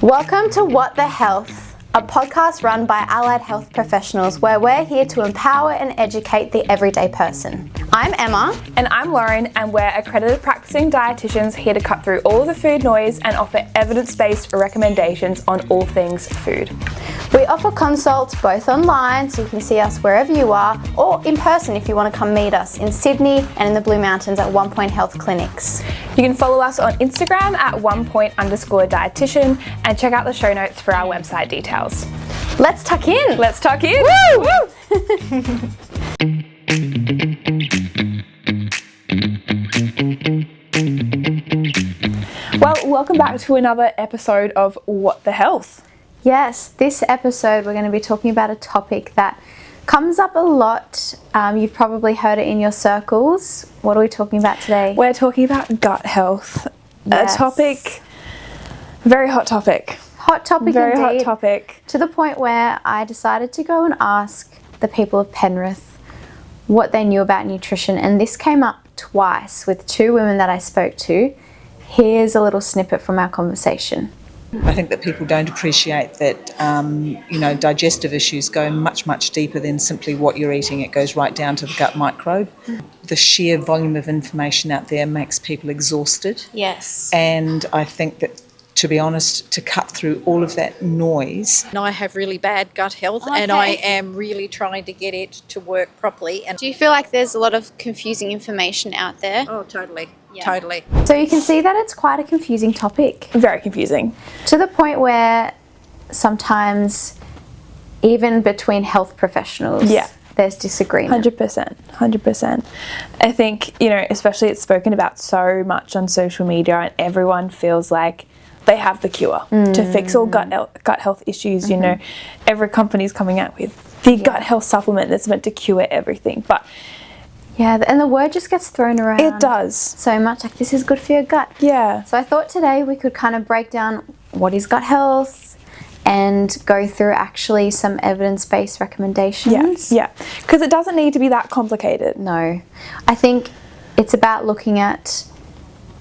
Welcome to What The Health, a podcast run by allied health professionals where we're here to empower and educate the everyday person. I'm Emma. And I'm Lauren, and we're accredited practicing dietitians here to cut through all of the food noise and offer evidence-based recommendations on all things food. We offer consults both online, so you can see us wherever you are, or in person if you want to come meet us in Sydney and in the Blue Mountains at OnePointHealth clinics. You can follow us on Instagram at OnePoint_dietitian and check out the show notes for our website details. Let's tuck in. Let's tuck in. Woo! Well, welcome back to another episode of What The Health. Yes, this episode we're going to be talking about a topic that comes up a lot. You've probably heard it in your circles. What are we talking about today? We're talking about gut health. Yes. A topic, very hot topic. Hot topic Very indeed. hot topic. To the point where I decided to go and ask the people of Penrith what they knew about nutrition, and this came up twice with two women that I spoke to. Here's a little snippet from our conversation. I think that people don't appreciate that, digestive issues go much deeper than simply what you're eating. It goes right down to the gut microbe. The sheer volume of information out there makes people exhausted. Yes. And I think that, to be honest, to cut through all of that noise. And I have really bad gut health, and I am really trying to get it to work properly. And Do you feel like there's a lot of confusing information out there? oh, totally. Yeah. Totally. So you can see that it's quite a confusing topic, Very confusing. to the point where sometimes even between health professionals, there's disagreement. 100%. I think, especially it's spoken about so much on social media, and everyone feels like they have the cure to fix all gut health issues. Every company's coming out with the gut health supplement that's meant to cure everything. But Yeah, and the word just gets thrown around. it does. So much, like this is good for your gut. Yeah. So I thought today we could kind of break down what is gut health and go through actually some evidence-based recommendations. Yeah. Because it doesn't need to be that complicated. No. I think it's about looking at,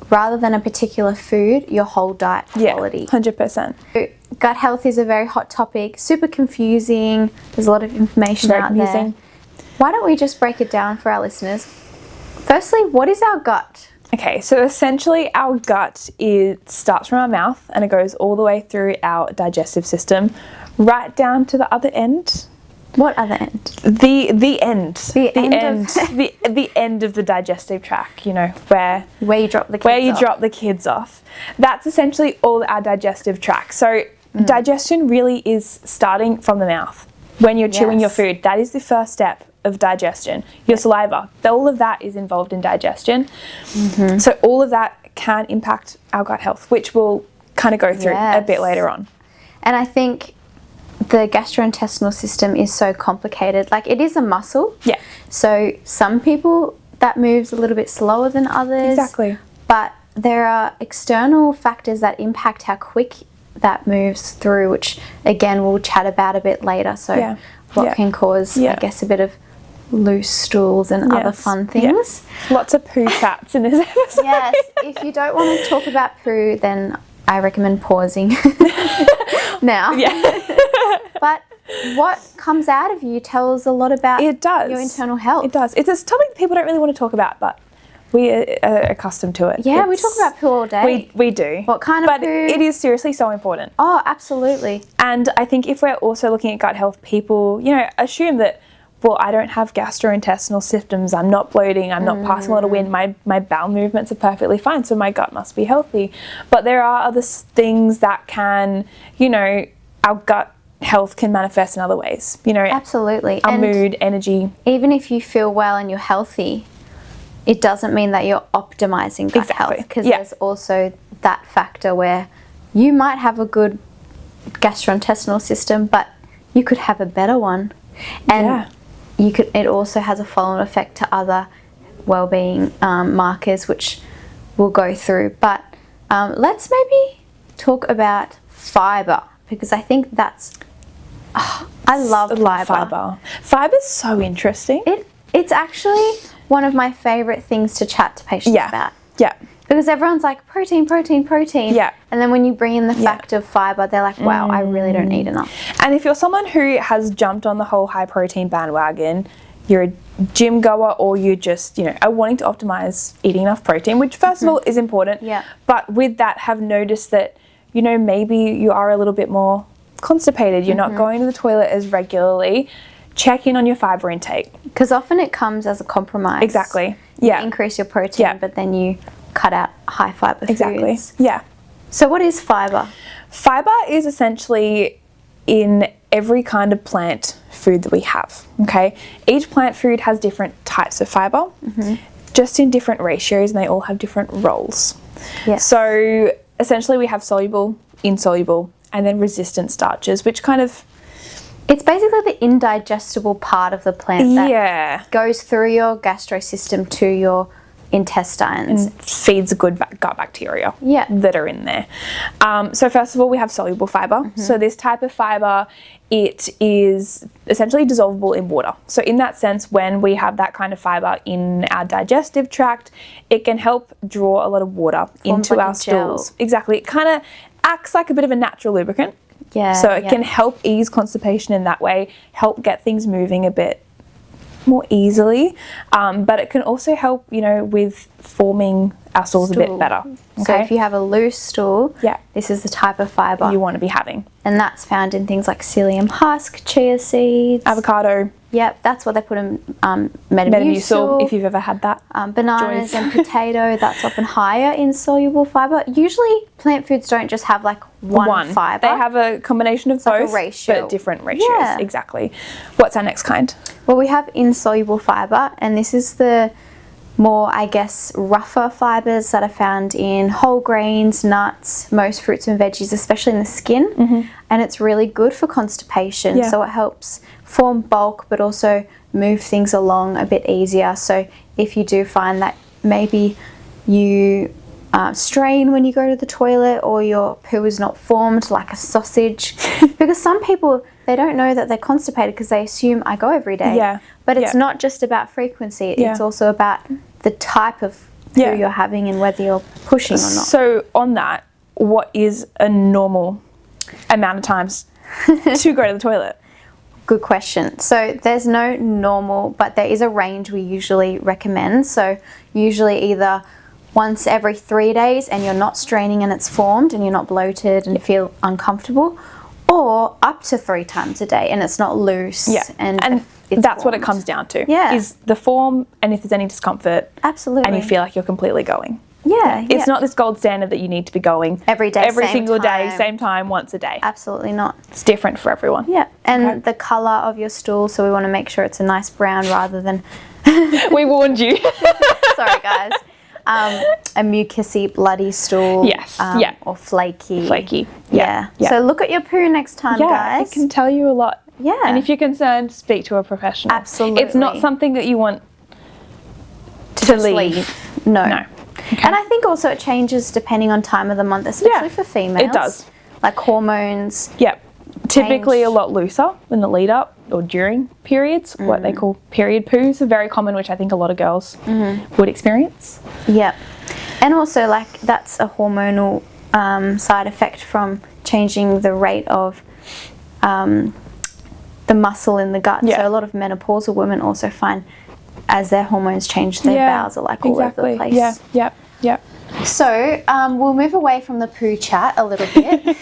rather than a particular food, your whole diet quality. 100%. Gut health is a very hot topic, super confusing. There's a lot of information Very out confusing. there. Why don't we just break it down for our listeners? Firstly, what is our gut? Okay, so essentially our gut starts from our mouth and it goes all the way through our digestive system, right down to the other end. What other end? The end. The end of the digestive tract, where you drop the kids where you off. drop the kids off. That's essentially all our digestive tract. So digestion really is starting from the mouth. When you're chewing your food, that is the first step of digestion. Your saliva, all of that is involved in digestion. So all of that can impact our gut health, which we'll kind of go through a bit later on. And I think the gastrointestinal system is so complicated. Like, it is a muscle. Yeah. So some people, that moves a little bit slower than others. Exactly. But there are external factors that impact how quick that moves through, which again we'll chat about a bit later. So what can cause, I guess, a bit of loose stools and other fun things. Lots of poo chats in this episode. Yes, if you don't want to talk about poo, then I recommend pausing now. Yeah. But what comes out of you tells a lot about It does. your internal health. It does. It's a topic people don't really want to talk about, but we are accustomed to it. Yeah, we talk about poo all day. We do. What kind of but poo? it is seriously so important. Oh, absolutely. And I think if we're also looking at gut health, people, assume that, well, I don't have gastrointestinal symptoms, I'm not bloating, I'm not passing a lot of wind, my bowel movements are perfectly fine, so my gut must be healthy. But there are other things that can, our gut health can manifest in other ways. Absolutely. Our And mood, energy. even if you feel well and you're healthy, it doesn't mean that you're optimizing gut Exactly. health, because Yeah. there's also that factor where you might have a good gastrointestinal system, but you could have a better one. And it also has a follow-on effect to other well-being markers, which we'll go through. But let's maybe talk about fibre, because I think that's I love fibre. Fiber's so interesting. It's actually one of my favourite things to chat to patients about. Yeah. Because everyone's like, protein, protein, protein. Yeah. And then when you bring in the fact of fibre, they're like, wow, I really don't eat enough. And if you're someone who has jumped on the whole high protein bandwagon, you're a gym goer, or you just, are wanting to optimize eating enough protein, which first of all is important. Yeah. But with that, have noticed that, maybe you are a little bit more constipated. You're not going to the toilet as regularly. Check in on your fibre intake. Because often it comes as a compromise. Exactly. You Yeah. increase your protein, but then you cut out high fibre foods. Yeah. So what is fibre? Fibre is essentially in every kind of plant food that we have, okay? Each plant food has different types of fibre, just in different ratios, and they all have different roles. Yes. So essentially we have soluble, insoluble, and then resistant starches, which kind of... It's basically the indigestible part of the plant that goes through your gastrosystem to your intestines. And feeds the good gut bacteria that are in there. So first of all, we have soluble fibre. So this type of fibre, it is essentially dissolvable in water. So in that sense, when we have that kind of fibre in our digestive tract, it can help draw a lot of water into our stools. Exactly. It kind of acts like a bit of a natural lubricant. Yeah. So it can help ease constipation in that way, help get things moving a bit more easily, but it can also help, with forming our stools a bit better. Okay? So if you have a loose stool, this is the type of fibre you want to be having. And that's found in things like psyllium husk, chia seeds. Avocado. Yep, that's what they put in Metamucil. Metamucil, if you've ever had that. Bananas and potato, that's often higher in soluble fibre. Usually plant foods don't just have like one fibre. They have a combination of both, but different ratios. Yeah. Exactly. What's our next kind? Well, we have insoluble fibre, and this is the more, I guess, rougher fibres that are found in whole grains, nuts, most fruits and veggies, especially in the skin. And it's really good for constipation. So it helps form bulk, but also move things along a bit easier. So if you do find that maybe you strain when you go to the toilet, or your poo is not formed like a sausage, because some people, they don't know that they're constipated because they assume I go every day. But it's not just about frequency, it's also about the type of poo you're having and whether you're pushing or not. So on that, what is a normal amount of times to go to the toilet? Good question. So there's no normal, but there is a range we usually recommend. So usually either once every 3 days and you're not straining and it's formed and you're not bloated and feel uncomfortable, or up to 3 times a day and it's not loose. And that's formed. what it comes down to. Yeah. Is the form, and if there's any discomfort. Absolutely. And you feel like you're completely going. Yeah. It's not this gold standard that you need to be going every day, every same single time. day, same time, once a day. Absolutely not. It's different for everyone. Yeah. And the colour of your stool, so we want to make sure it's a nice brown rather than... We warned you. Sorry, guys. A mucousy, bloody stool. Yes. Or flaky. Flaky. Yeah. So look at your poo next time, guys. It can tell you a lot. Yeah. And if you're concerned, speak to a professional. Absolutely. It's not something that you want to leave. No. Okay. And I think also it changes depending on time of the month, especially for females. It does. Like hormones. Yep. Typically a lot looser in the lead up or during periods, what they call period poos are very common, which I think a lot of girls would experience. Yep. And also like that's a hormonal side effect from changing the rate of the muscle in the gut. So a lot of menopausal women also find as their hormones change, their bowels are like all over the place. Yep. So we'll move away from the poo chat a little bit.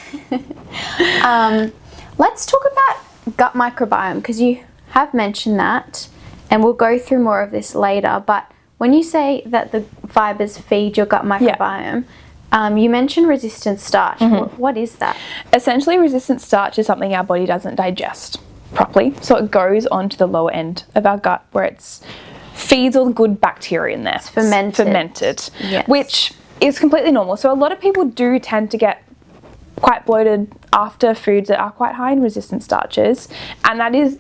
Let's talk about gut microbiome, because you have mentioned that, and we'll go through more of this later. But when you say that the fibres feed your gut microbiome, you mentioned resistant starch. What is that? Essentially, resistant starch is something our body doesn't digest properly. So it goes onto the lower end of our gut where it feeds all the good bacteria in there. It's fermented. Yes. Which is completely normal. So a lot of people do tend to get quite bloated after foods that are quite high in resistant starches, and that is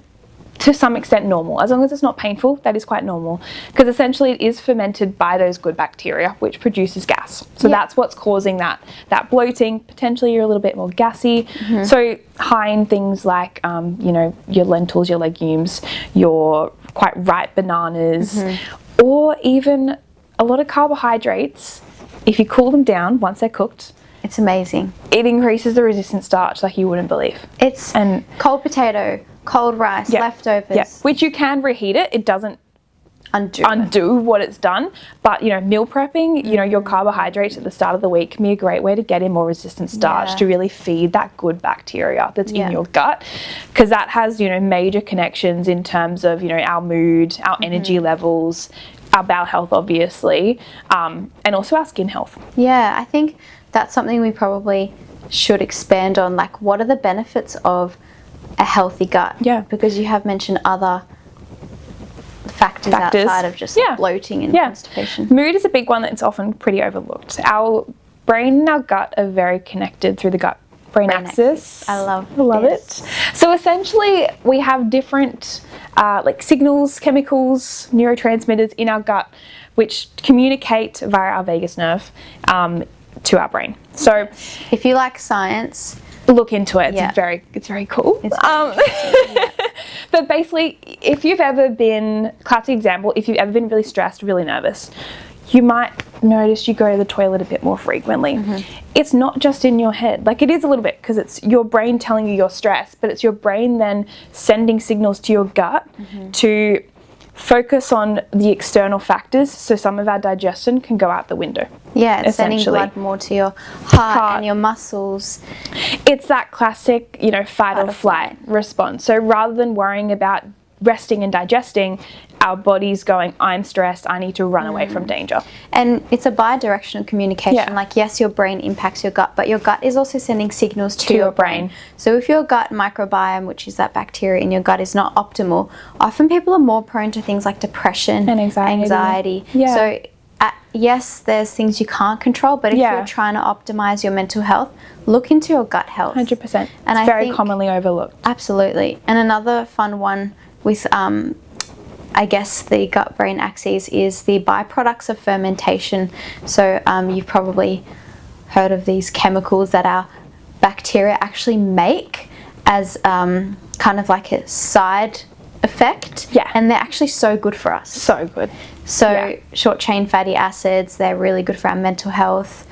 to some extent normal. As long as it's not painful, that is quite normal, because essentially it is fermented by those good bacteria which produces gas. So that's what's causing that bloating. Potentially you're a little bit more gassy. So high in things like your lentils, your legumes, your quite ripe bananas, or even a lot of carbohydrates if you cool them down once they're cooked, It's amazing. it increases the resistant starch like you wouldn't believe. It's And cold potato, cold rice, leftovers. yeah, which you can reheat it. It doesn't Undo what it's done. But, you know, meal prepping, you know, your carbohydrates at the start of the week can be a great way to get in more resistant starch to really feed that good bacteria that's in your gut, because that has, you know, major connections in terms of, you know, our mood, our energy levels, our bowel health, obviously, and also our skin health. Yeah, I think that's something we probably should expand on. Like, what are the benefits of a healthy gut? Yeah. Because you have mentioned other factors. Outside of just bloating and constipation. Mood is a big one that's often pretty overlooked. Our brain and our gut are very connected through the gut-brain axis. I love it. So essentially, we have different like signals, chemicals, neurotransmitters in our gut, which communicate via our vagus nerve to our brain. So if you like science, look into it. It's very cool. But basically, if you've ever been, classic example, if you've ever been really stressed, really nervous, you might notice you go to the toilet a bit more frequently. It's not just in your head. Like, it is a little bit, because it's your brain telling you you're stressed, but it's your brain then sending signals to your gut to focus on the external factors, so some of our digestion can go out the window. Yeah, it's sending blood more to your heart and your muscles. It's that classic, you know, fight or flight response. So rather than worrying about resting and digesting, our body's going, I'm stressed, I need to run away from danger. And it's a bi-directional communication. Yeah. Like, yes, your brain impacts your gut, but your gut is also sending signals to your brain. So if your gut microbiome, which is that bacteria in your gut, is not optimal, often people are more prone to things like depression and anxiety. Yeah. So yes, there's things you can't control, but if you're trying to optimize your mental health, look into your gut health. 100%. And it's very commonly overlooked. Absolutely. And another fun one with I guess the gut-brain axis is the byproducts of fermentation. So you've probably heard of these chemicals that our bacteria actually make as kind of like a side effect. Yeah. And they're actually so good for us. So good. So short-chain fatty acids, they're really good for our mental health.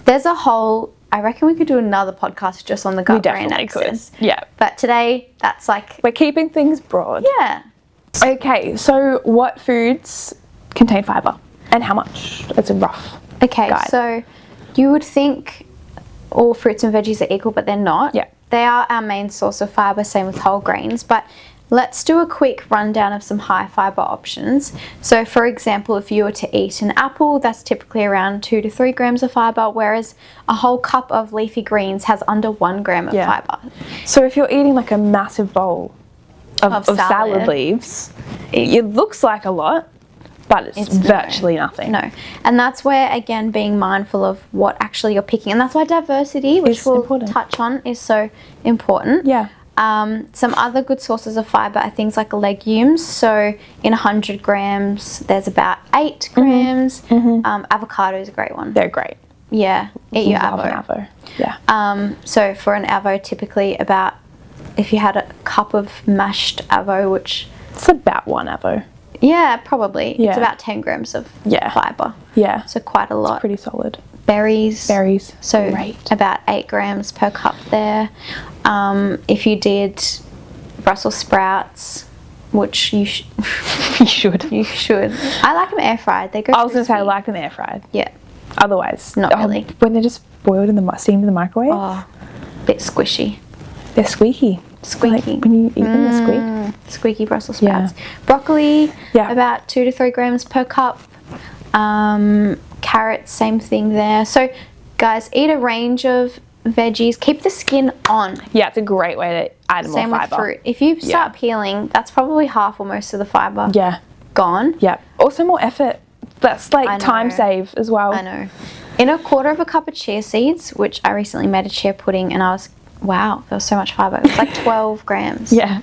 There's a whole, I reckon we could do another podcast just on the gut-brain axis. Yeah. But today, that's like... We're keeping things broad. Yeah. Okay, so what foods contain fibre and how much? It's a rough guide. So you would think all fruits and veggies are equal, but they're not. Yeah. They are our main source of fibre, same with whole grains. But let's do a quick rundown of some high fibre options. So for example, if you were to eat an apple, that's typically around 2 to 3 grams of fibre, whereas a whole cup of leafy greens has under 1 gram of fibre. So if you're eating like a massive bowl of salad leaves, it looks like a lot, but it's virtually nothing. No. And that's where, again, being mindful of what actually you're picking. And that's why diversity, which we'll touch on, is so important. Yeah. Some other good sources of fibre are things like legumes. So in 100 grams, there's about 8 grams. Avocado is a great one. They're great. Yeah. Eat your Love avo. an avo. Yeah. So for an avo, typically about, if you had a cup of mashed avo, which... It's about 1 avo. Yeah, probably. Yeah. It's about 10 grams of fibre. Yeah. So quite a lot. It's pretty solid. Berries. So great. About 8 grams per cup there. If you did Brussels sprouts, which you should. You should. I like them air fried. They go I was going to say I crispy. like them air fried. Yeah. Otherwise. Not really. When they're just boiled in the steamed in the microwave. Oh, bit squishy. They're squeaky. Squeaky. Like when you eat them, they squeak. Squeaky Brussels sprouts. Broccoli, about 2 to 3 grams per cup. Carrots, same thing there. So, guys, eat a range of veggies. Keep the skin on. Yeah, it's a great way to add more fibre. Same with fruit. If you start peeling, that's probably half or most of the fibre gone. Yeah. Also more effort. That's like time save as well. I know. In a quarter of a cup of chia seeds, which I recently made a chia pudding, and I was, wow, there was so much fibre. It was like 12 grams. Yeah.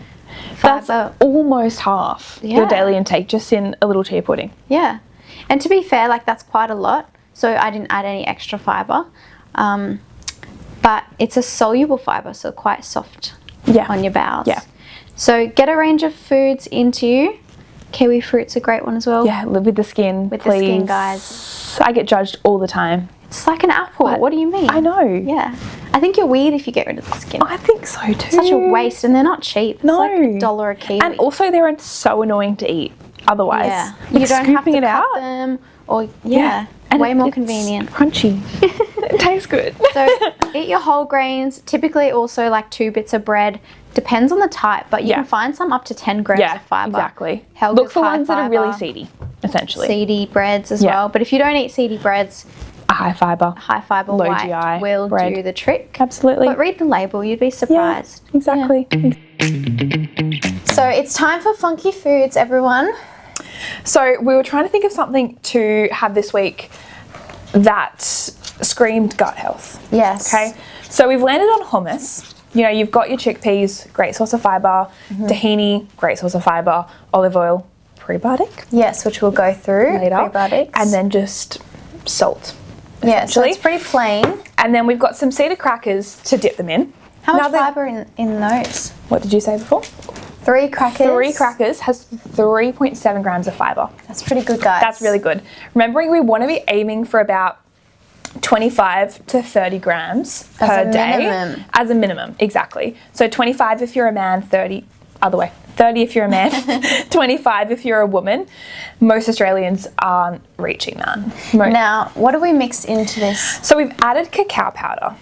Fibre. That's almost half your daily intake just in a little chia pudding. Yeah. And to be fair, like that's quite a lot. So I didn't add any extra fibre. But it's a soluble fibre, so quite soft on your bowels. Yeah. So get a range of foods into you. Kiwi fruit's a great one as well. Yeah, live with the skin, With please. the skin, guys. I get judged all the time. It's like an apple. What do you mean? I know. Yeah. I think you're weird if you get rid of the skin. I think so too. It's such a waste, and they're not cheap. It's No. like $1 a kiwi. And also they're so annoying to eat otherwise. yeah. Like You don't have scooping to it cut out. them. Or, And way more it's convenient. Crunchy. It tastes good. So eat your whole grains. Typically also like 2 bits of bread. Depends on the type, but you can find some up to 10 grams of fibre. Exactly. Helga's Look for high ones that are really fibre. seedy, essentially. Seedy breads as well. But if you don't eat seedy breads, A high fibre. high fibre Low white GI will bread. do the trick. Absolutely. But read the label, you'd be surprised. Yeah, exactly. So it's time for funky foods, everyone. So we were trying to think of something to have this week that screamed gut health. Yes. Okay. So we've landed on hummus. You know, you've got your chickpeas, great source of fibre. Tahini, great source of fibre. Olive oil, prebiotic Yes, which we'll go through later. Prebiotics. And then just salt. yeah, so essentially. it's pretty plain. And then we've got some cedar crackers to dip them in. How Now much the- fibre in those? What did you say before? 3 crackers. 3 crackers has 3.7 grams of fibre. That's pretty good, guys. That's really good. Remembering we want to be aiming for about 25 to 30 grams As per a day. minimum. As a minimum, exactly. So 25 if you're a man, 30, other way. 30 if you're a man, 25 if you're a woman. Most Australians aren't reaching that. Now, what have we mixed into this? So we've added cacao powder.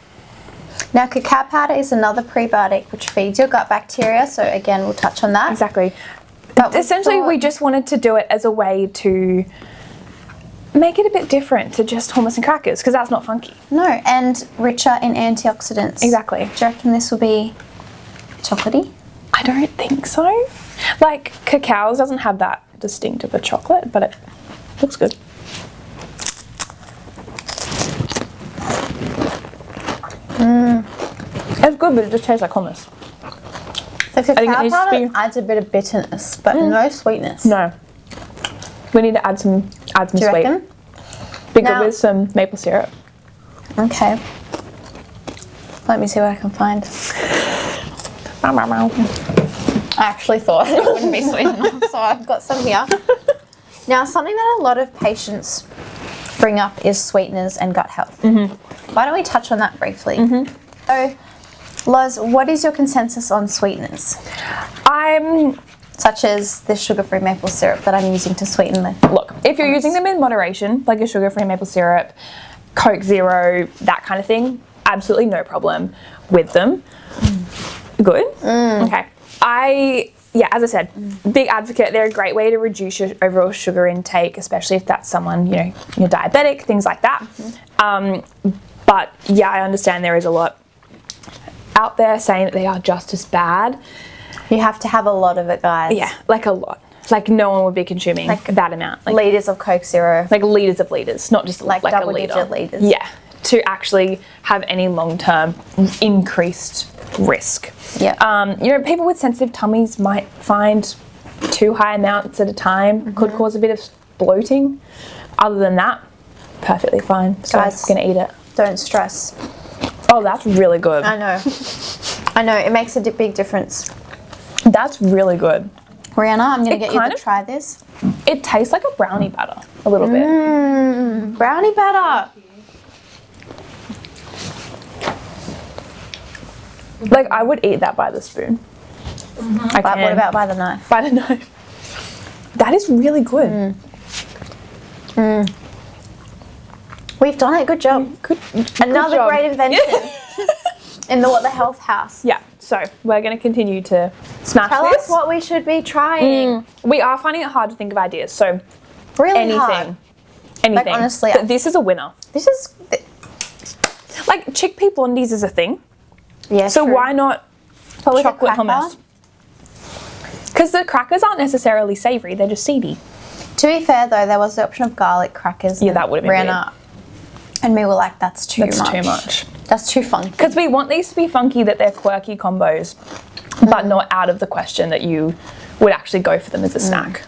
Now, cacao powder is another prebiotic which feeds your gut bacteria. So again, we'll touch on that. Exactly. But Essentially, we just wanted to do it as a way to make it a bit different to just hummus and crackers, because that's not funky. No, and richer in antioxidants. Exactly. Do you reckon this will be chocolatey? I don't think so. Like, cacao doesn't have that distinct of a chocolate, but it looks good. It's good, but it just tastes like hummus. The think it cacao needs to powder be- adds a bit of bitterness, but no sweetness. No. We need to add some Do you sweet. reckon? Be Now- good with some maple syrup. Okay. Let me see what I can find. I actually thought it wouldn't be sweet enough, so I've got some here. Now, something that a lot of patients bring up is sweeteners and gut health. Why don't we touch on that briefly? So, Loz, what is your consensus on sweeteners? Such as the sugar-free maple syrup that I'm using to sweeten the... Look, if you're using them in moderation, like a sugar-free maple syrup, Coke Zero, that kind of thing, absolutely no problem with them. Good? Okay. As I said, big advocate. They're a great way to reduce your overall sugar intake, especially if that's someone, you know, you're diabetic, things like that. But yeah, I understand there is a lot out there saying that they are just as bad. You have to have a lot of it, guys. Yeah, like a lot. Like no one would be consuming that amount. Like Litres of Coke Zero. like liters of liters, not just like a double-digit liter. litres. Yeah, to actually have any long-term increased risk. Yeah. You know, people with sensitive tummies might find too high amounts at a time could cause a bit of bloating. Other than that, perfectly fine. So Guys, I'm gonna eat it. Don't stress. Oh, that's really good. I know. I know, it makes a big difference. That's really good. Rihanna, I'm going to It get you kind to of- try this. It tastes like a brownie batter a little bit. Brownie batter. Like I would eat that by the spoon. I But can. what about by the knife? by the knife? That is really good. We've done it. Good job. Good Another job. great invention in the What The Health house. Yeah, so we're going to continue to smash Tell this. us what we should be trying. We are finding it hard to think of ideas, so Really anything. hard. Anything. honestly, But this is a winner. This is... Like, chickpea blondies is a thing, Yeah, so true. why not But with a chocolate cracker, hummus? Because the crackers aren't necessarily savoury, they're just seedy. To be fair, though, there was the option of garlic crackers. Yeah, and that would've been Rihanna and me were like, that's too That's much. too much. That's too funky. Because we want these to be funky, that they're quirky combos, but not out of the question that you would actually go for them as a snack.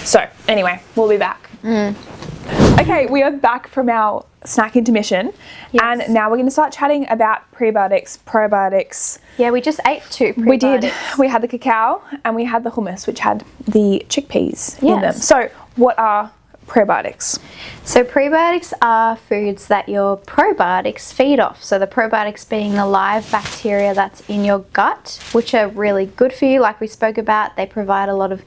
So, anyway, we'll be back. Okay, we are back from our snack intermission. Yes. And now we're going to start chatting about prebiotics, probiotics. Yeah, we just ate 2 prebiotics. We did. We had the cacao and we had the hummus, which had the chickpeas in them. Yes. So what are probiotics? So prebiotics are foods that your probiotics feed off. So the probiotics being the live bacteria that's in your gut, which are really good for you, like we spoke about. They provide a lot of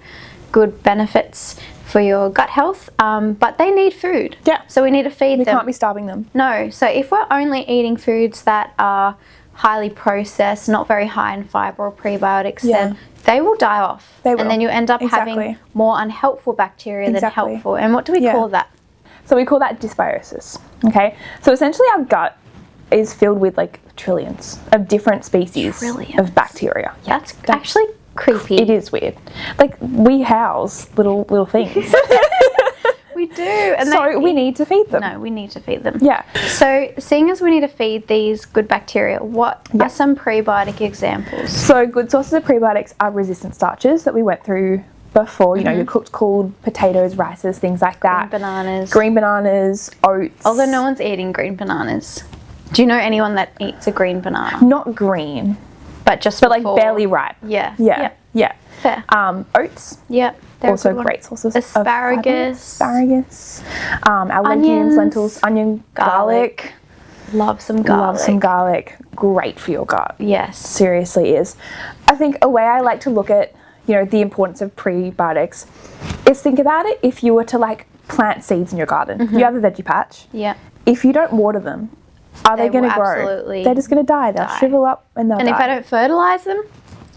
good benefits for your gut health, but they need food. Yeah. So we need to feed them. We can't be starving them. No. So if we're only eating foods that are highly processed, not very high in fibre or prebiotics, then they will die off. They will. And then you end up Exactly. having more unhelpful bacteria than helpful. And what do we call that? So we call that dysbiosis. Okay. So essentially our gut is filled with like trillions of different species of bacteria. That's actually creepy. It is weird. Like we house little things. We do. And so we need to feed them. No, we need to feed them. Yeah. So seeing as we need to feed these good bacteria, what are some prebiotic examples? So good sources of prebiotics are resistant starches that we went through before. You know, your cooked cooled potatoes, rices, things like that. Green bananas, oats. Although no one's eating green bananas. Do you know anyone that eats a green banana? Not green. But just like barely ripe. Yeah. Yeah. Fair. Oats. Yeah. Also great sources Asparagus. of asparagus. Our legumes, lentils, onion, garlic. Love some garlic. Love some garlic. Great for your gut. Yes. Seriously is. I think a way I like to look at, you know, the importance of prebiotics is think about it if you were to like plant seeds in your garden. You have a veggie patch. Yeah. If you don't water them, are they going to grow? Absolutely. They're just going to die. They'll shrivel up and they'll die. And if I don't fertilize them,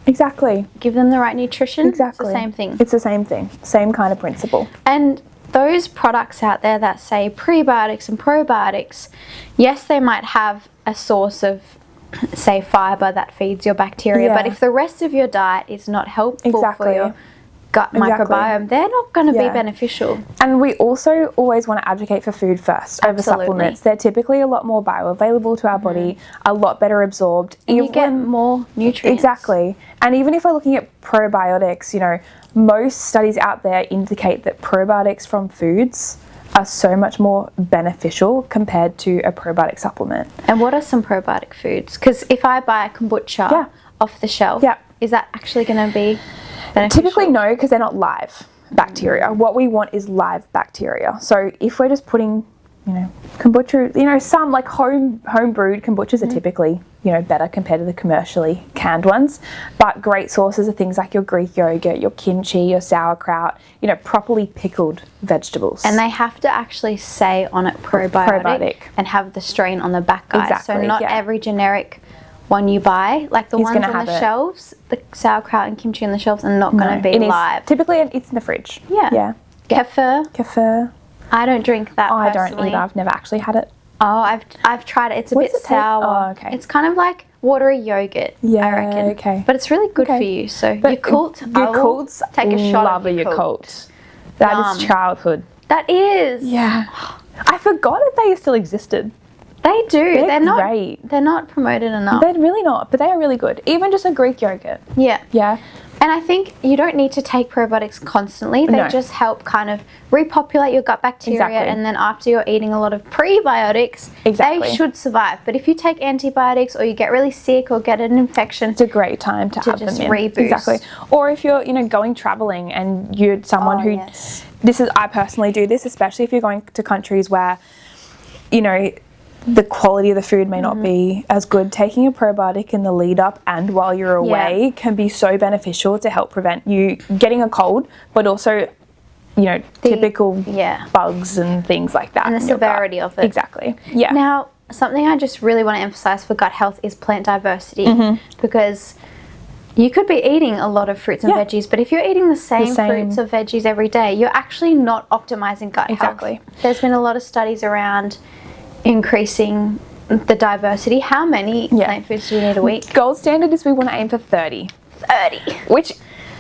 exactly. give them the right nutrition, Exactly. it's the same thing. It's the same thing. Same kind of principle. And those products out there that say prebiotics and probiotics, yes, they might have a source of, say, fibre that feeds your bacteria, but if the rest of your diet is not helpful for your gut microbiome, they're not going to be beneficial. And we also always want to advocate for food first over supplements. They're typically a lot more bioavailable to our body, a lot better absorbed. And you get more nutrients. Exactly. And even if we're looking at probiotics, you know, most studies out there indicate that probiotics from foods are so much more beneficial compared to a probiotic supplement. And what are some probiotic foods? Because if I buy a kombucha off the shelf, is that actually going to be beneficial? Typically no, because they're not live bacteria. What we want is live bacteria. So if we're just putting, you know, kombucha, you know, some like home brewed kombuchas are typically, you know, better compared to the commercially canned ones. But great sources are things like your Greek yogurt, your kimchi, your sauerkraut, you know, properly pickled vegetables. And they have to actually say on it probiotic. And have the strain on the back, guys. Exactly, so not every generic one you buy, like the ones on the shelves, the sauerkraut and kimchi on the shelves are not going to be live. Typically it's in the fridge. Yeah. Kefir. I don't drink that I personally. don't either. I've never actually had it. Oh, I've tried it. It's a bit sour. Oh, okay. It's kind of like watery yogurt, I reckon. Okay. But it's really good for you. So Yakult, Yakults, take a shot love of a Yakult. Yakult. That is childhood. That is. Yeah. I forgot that they still existed. They do. They're not great. They're not promoted enough. They're really not, but they are really good. Even just a Greek yogurt. Yeah. Yeah. And I think you don't need to take probiotics constantly. They just help kind of repopulate your gut bacteria. And then after you're eating a lot of prebiotics, they should survive. But if you take antibiotics or you get really sick or get an infection, it's a great time to have just them in. Reboost. Exactly. Or if you're, you know, going traveling and you're someone who, I personally do this, especially if you're going to countries where, you know, the quality of the food may not be as good. Taking a probiotic in the lead up and while you're away can be so beneficial to help prevent you getting a cold, but also, you know, typical bugs and things like that. And the severity of it. Exactly. Yeah. Now, something I just really want to emphasize for gut health is plant diversity, because you could be eating a lot of fruits and veggies, but if you're eating the same fruits or veggies every day, you're actually not optimizing gut health. There's been a lot of studies around increasing the diversity. How many plant foods do you need a week? Gold standard is we want to aim for 30. 30. Which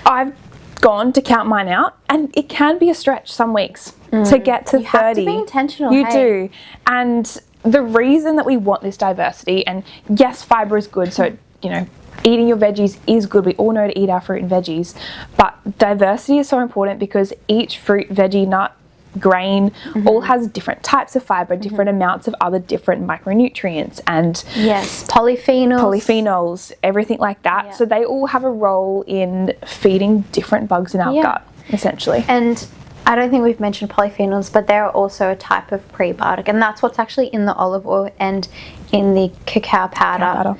I've gone to count mine out, and it can be a stretch some weeks to get to 30. You have to be intentional. You do. And the reason that we want this diversity, and yes, fibre is good, so, you know, eating your veggies is good. We all know to eat our fruit and veggies. But diversity is so important because each fruit, veggie, nut, grain, all has different types of fibre, different amounts of other different micronutrients and yes, polyphenols, everything like that. So they all have a role in feeding different bugs in our gut, essentially. And I don't think we've mentioned polyphenols, but they're also a type of prebiotic, and that's what's actually in the olive oil and in the cacao powder.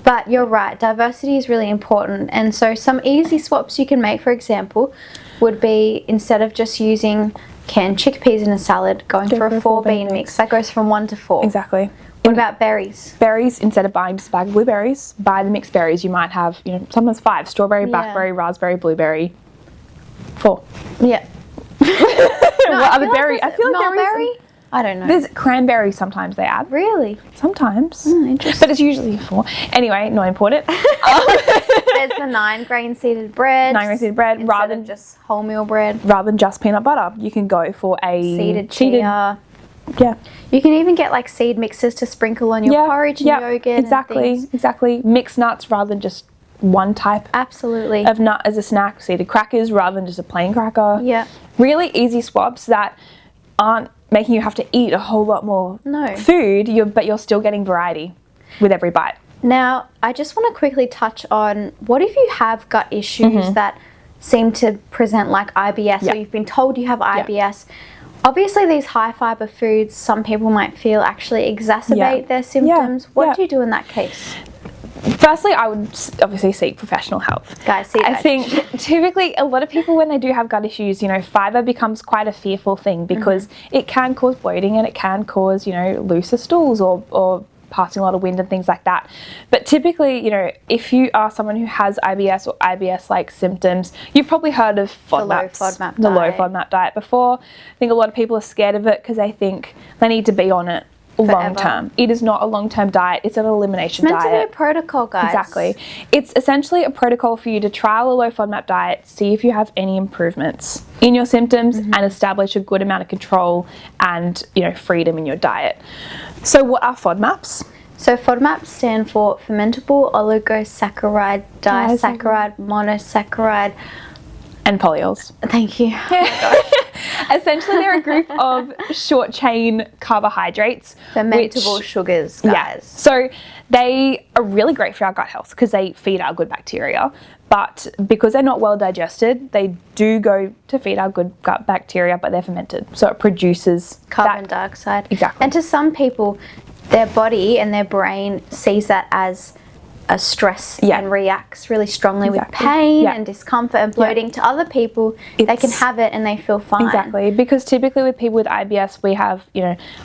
But you're right, diversity is really important. And so some easy swaps you can make, for example, would be instead of just using canned chickpeas in a salad, going for a 4-bean mix. That goes from 1 to 4. Exactly. What about berries? Berries, instead of buying just a bag of blueberries, buy the mixed berries. You might have, sometimes 5, strawberry, blackberry, raspberry, blueberry. 4. Yeah. What other berry? I feel like mulberry? I don't know. There's cranberry sometimes they add. Really? Sometimes. Interesting. But it's usually 4. Anyway, not important. There's the 9-grain seeded bread. 9-grain seeded bread. Instead of just wholemeal bread. Rather than just peanut butter, you can go for a seeded chia. Yeah. You can even get like seed mixes to sprinkle on your porridge and yogurt. Exactly. Mixed nuts rather than just one type of nut as a snack. Seeded crackers rather than just a plain cracker. Yeah. Really easy swaps that aren't making you have to eat a whole lot more food, but you're still getting variety with every bite. Now, I just want to quickly touch on, what if you have gut issues that seem to present like IBS, or you've been told you have IBS? Obviously, these high fibre foods, some people might feel actually exacerbate their symptoms. What do you do in that case? Firstly, I would obviously seek professional help. Guys, I think typically a lot of people, when they do have gut issues, fibre becomes quite a fearful thing because it can cause bloating and it can cause, looser stools or passing a lot of wind and things like that. But typically, if you are someone who has IBS or IBS-like symptoms, you've probably heard of FODMAPs, the low FODMAP diet before. I think a lot of people are scared of it because they think they need to be on it long term. It is not a long-term diet. It's an elimination diet. It's meant to be a protocol, guys. Exactly. It's essentially a protocol for you to trial a low FODMAP diet, see if you have any improvements in your symptoms and establish a good amount of control and, freedom in your diet. So what are FODMAPs? So FODMAPs stand for fermentable oligosaccharide, disaccharide, monosaccharide, and polyols. Thank you. Essentially, they're a group of short-chain carbohydrates. Fermentable sugars, guys. Yeah. So they are really great for our gut health because they feed our good bacteria. But because they're not well digested, they do go to feed our good gut bacteria, but they're fermented. So it produces carbon dioxide. Exactly. And to some people, their body and their brain sees that as a stress and reacts really strongly with pain and discomfort and bloating. To other people, they can have it and they feel fine. Exactly, because typically with people with IBS, we have,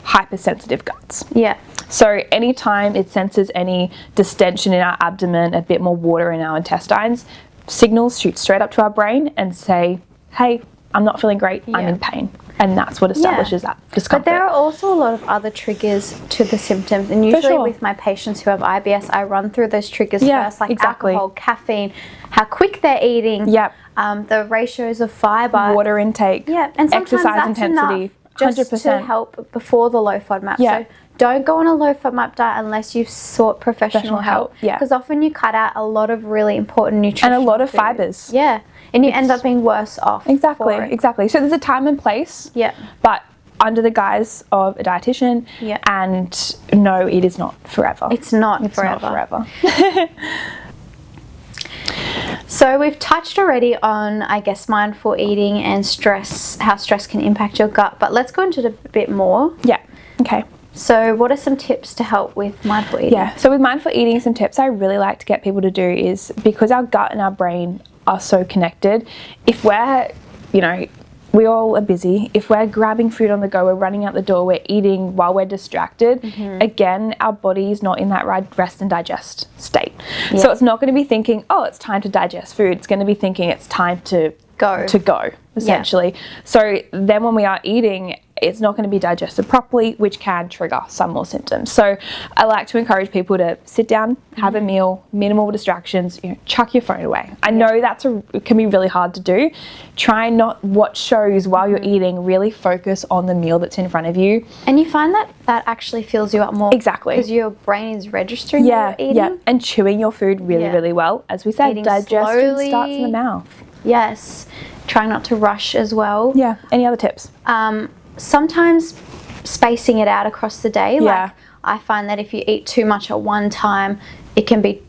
hypersensitive guts. Yeah. So anytime it senses any distension in our abdomen, a bit more water in our intestines, signals shoot straight up to our brain and say, hey, I'm not feeling great, I'm in pain. And that's what establishes that discomfort. But there are also a lot of other triggers to the symptoms. And usually with my patients who have IBS, I run through those triggers first, like alcohol, caffeine, how quick they're eating, the ratios of fibre. Water intake, and sometimes exercise that's intensity, enough just 100%. to help before the low FODMAP. So don't go on a low FODMAP diet unless you've sought professional help. Because often you cut out a lot of really important nutrition. And a lot of fibres. Yeah. And you end up being worse off. Exactly. So there's a time and place. Yeah. But under the guise of a dietitian. Yeah. And no, it is not forever. It's not forever. So we've touched already on, I guess, mindful eating and stress, how stress can impact your gut. But let's go into it a bit more. Yeah. Okay. So what are some tips to help with mindful eating? Yeah. So with mindful eating, some tips I really like to get people to do is, because our gut and our brain are so connected, if we're, we all are busy, if we're grabbing food on the go, we're running out the door, we're eating while we're distracted, again, our body is not in that rest and digest state. So it's not going to be thinking, oh, it's time to digest food. It's going to be thinking it's time to go, essentially. So then when we are eating, it's not going to be digested properly, which can trigger some more symptoms. So I like to encourage people to sit down, have a meal, minimal distractions, chuck your phone away. I know it can be really hard to do. Try and not watch shows while you're eating. Really focus on the meal that's in front of you. And you find that actually fills you up more. Exactly. Because your brain is registering what you're eating. Yeah, and chewing your food really, really well. As we said, Eating digestion slowly. starts in the mouth. Yes. trying not to rush as well. Yeah. Any other tips? Sometimes spacing it out across the day. Yeah. Like I find that if you eat too much at one time, it can be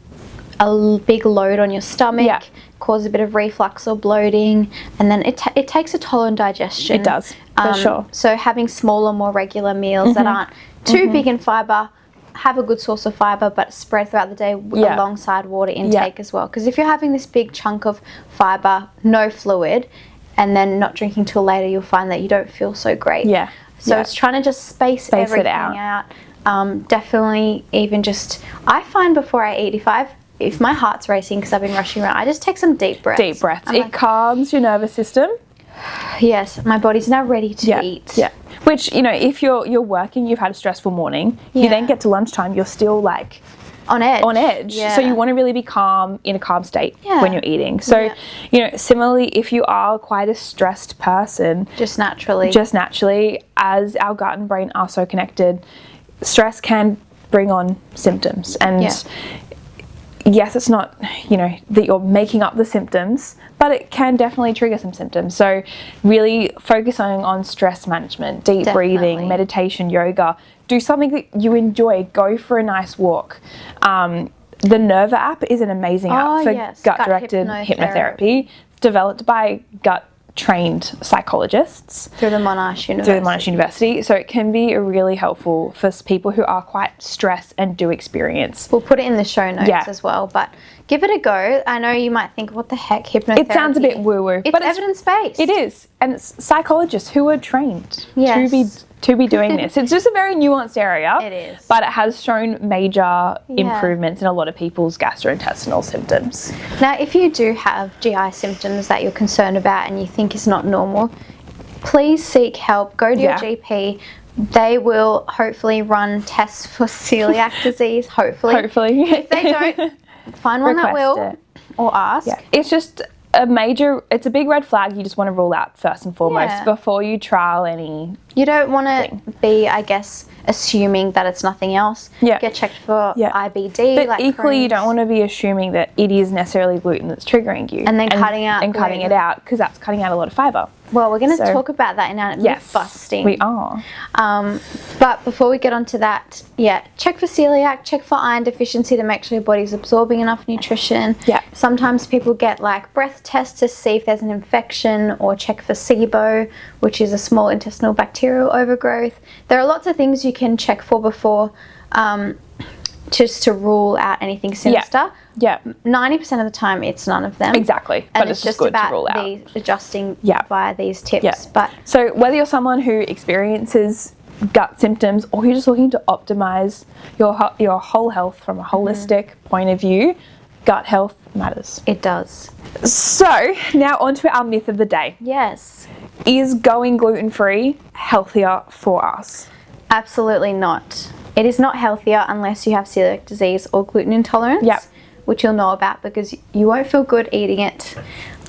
a big load on your stomach, cause a bit of reflux or bloating, and then it takes a toll on digestion. It does, for sure. So having smaller, more regular meals that aren't too big in fibre, have a good source of fibre, but spread throughout the day alongside water intake as well. Because if you're having this big chunk of fibre, no fluid, and then not drinking till later, you'll find that you don't feel so great. Yeah. So it's trying to just space everything out. Definitely even just, I find before I eat, if my heart's racing because I've been rushing around, I just take some deep breaths. Deep breaths. It calms your nervous system. Yes, my body's now ready to eat. Yeah. Which, you know, if you're working, you've had a stressful morning, you then get to lunchtime, you're still like on edge. So you want to really be calm, in a calm state when you're eating. So, you know, similarly, if you are quite a stressed person, just naturally, as our gut and brain are so connected, stress can bring on symptoms. And yes, it's not, you know, that you're making up the symptoms, but it can definitely trigger some symptoms. So really focusing on stress management, deep breathing, meditation, yoga. Do something that you enjoy. Go for a nice walk. The Nerva app is an amazing app for gut-directed hypnotherapy. It's developed by gut-trained psychologists through the Monash University. So it can be really helpful for people who are quite stressed and do experience. We'll put it in the show notes as well, but give it a go. I know you might think, what the heck, hypnotherapy? It sounds a bit woo-woo. But it's evidence-based. It is. And it's psychologists who are trained to be doing this. It's just a very nuanced area. It is. But it has shown major improvements in a lot of people's gastrointestinal symptoms. Now, if you do have GI symptoms that you're concerned about and you think is not normal, please seek help. Go to your GP. They will hopefully run tests for celiac disease, hopefully. If they don't, find one that will, or ask. Yeah. It's just it's a big red flag you just want to rule out first and foremost before you trial any. You don't want to be, I guess, assuming that it's nothing else. Get checked for IBD. But equally, you don't want to be assuming that it is necessarily gluten that's triggering you. And then cutting it out, because that's cutting out a lot of fibre. Well, we're going to talk about that in our myth busting. We are. But before we get onto that, check for celiac, check for iron deficiency to make sure your body's absorbing enough nutrition. Sometimes people get like breath tests to see if there's an infection, or check for SIBO, which is a small intestinal bacterial overgrowth. There are lots of things you can check for before, just to rule out anything sinister. 90% of the time it's none of them. Exactly. And but it's just good about to rule out. Adjusting via these tips. So whether you're someone who experiences gut symptoms, or you're just looking to optimize your whole health from a holistic point of view, gut health matters. It does. So now on to our myth of the day. Yes. Is going gluten-free healthier for us? Absolutely not. It is not healthier unless you have celiac disease or gluten intolerance, which you'll know about because you won't feel good eating it.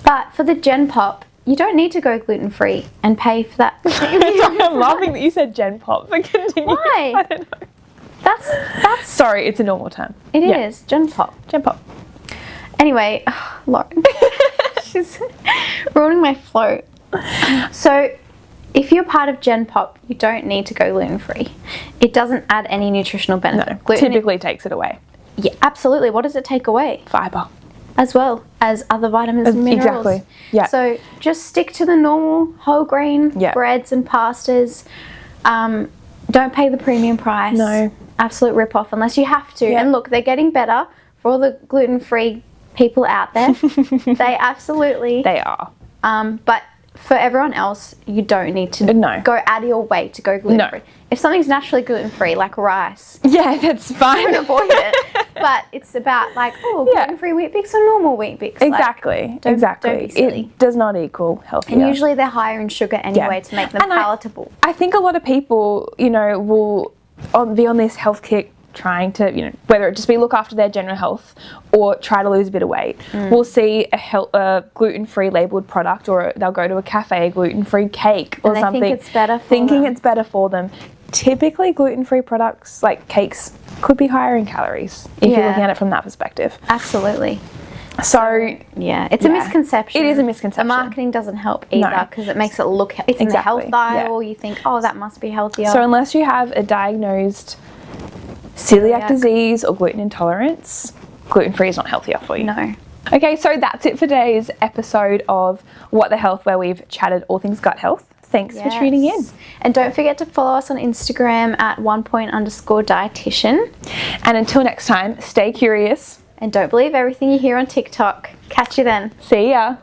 But for the Gen Pop, you don't need to go gluten-free and pay for that. I'm laughing that you said Gen Pop, but continue. Why? I don't know. That's sorry, it's a normal term. It is Gen Pop. Gen Pop. Anyway, Lauren, she's ruining my flow. So, if you're part of Gen Pop, you don't need to go gluten-free. It doesn't add any nutritional benefit. No, gluten typically takes it away. Yeah, absolutely. What does it take away? Fibre. As well as other vitamins and minerals. Exactly. Yeah. So just stick to the normal whole grain breads and pastas. Don't pay the premium price. No. Absolute rip-off unless you have to. And look, they're getting better for all the gluten-free people out there. They absolutely... They are. But for everyone else, you don't need to go out of your way to go gluten-free. No. If something's naturally gluten-free, like rice, that's fine. don't avoid it. But it's about like, gluten-free wheat bix or normal wheat bix. Exactly. Don't be silly. It does not equal healthier. And usually they're higher in sugar anyway to make them palatable. I think a lot of people, will be on this health kick trying to, whether it just be look after their general health or try to lose a bit of weight. We'll see a gluten-free labelled product, or they'll go to a cafe, a gluten-free cake or something. Think it's better for thinking it's better for them. Typically, gluten-free products like cakes could be higher in calories if you're looking at it from that perspective. Absolutely. So yeah, it's a misconception. It is a misconception. The marketing doesn't help either because it makes it look, it's in the health aisle, you think, oh, that must be healthier. So unless you have a diagnosed celiac disease or gluten intolerance, gluten-free is not healthier for you. No. Okay, so that's it for today's episode of What the Health, where we've chatted all things gut health. Thanks for tuning in. And don't forget to follow us on Instagram at OnePoint_dietitian. And until next time, stay curious. And don't believe everything you hear on TikTok. Catch you then. See ya.